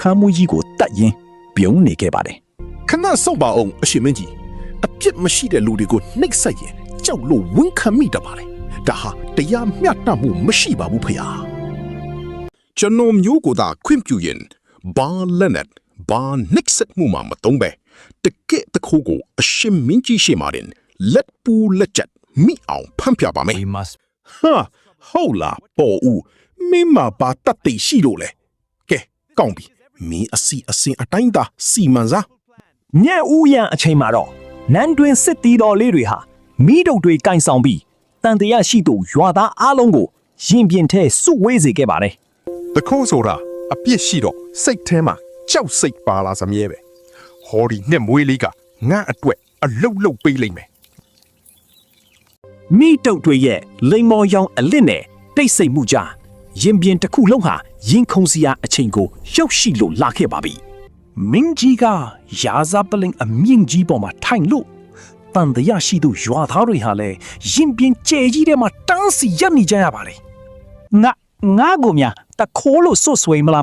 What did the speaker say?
ခမ်းမွေးကြီးကိုတတ်ရင်းပြုံးနေခဲ့ပါတယ် ခဏစောင့်ပါအောင်အရှင်မင်းကြီးအပြစ်မရှိတဲ့လူတွေကိုနှိပ်စက်ရင်ကြောက်လို့ဝန်ခံမိတပါလေဒါဟာတရားမျှတမှုမရှိပါဘူးဖေဟာကျွန်တော်မျိုးကိုသာခွင့်ပြုရင်ဘာလက်နဲ့ဘာနှိပ်စက်မှုမှမတုံးပဲတကယ့်တခိုးကိုအရှင်မင်းကြီးရှိမှရင်လက်ပူလက်ချက်မိအောင်ဖမ်းပြပါမယ် We must ဟာဟုတ်လားပေါ်ဦးမင်းမပါတတ်သိရှိလို့လေကဲကောင်းပြီမင်းအစီအစဉ်အတိုင်းသာစီမံစား ညံ့ဦးရန်အချိန်မှာတော့နန်းတွင်စစ်တီတော်လေးတွေဟာမိတုပ်တွေကင်ဆောင်ပြီးတန်တရားရှိသူရွာသားအားလုံးကိုရင်ပြင်ထဲစုဝေးစေခဲ့ပါတယ် တခိုးဆိုတာအပြစ်ရှိတော့စိတ်ထဲမှာကြောက်စိတ်ပါလာစမြဲပဲဟောဒီနှစ်မွေးလေးကငါအတွက်အလုတ်လုတ်ပေးလိုက်မယ် မိတုပ်တွေရဲ့လိမ်မော်ရောင်အလစ်နဲ့တိတ်ဆိတ်မှုကြားရင်ပြင်တစ်ခုလုံးဟာရင်ခုန်စရာအချိန်ကိုရောက်ရှိလို့လာခဲ့ပါပြီမင်းကြီးကရာဇပလင်အမြင့်ကြီးပေါ်မှာထိုင်လို့တန်တရားရှိသူရွာသားတွေဟာလည်းရင်ပြင်ကျဲကြီးထဲမှာတန်းစီရပ်နေကြရပါလေငါကိုမြတခိုးလို့စွတ်ဆွေးမလား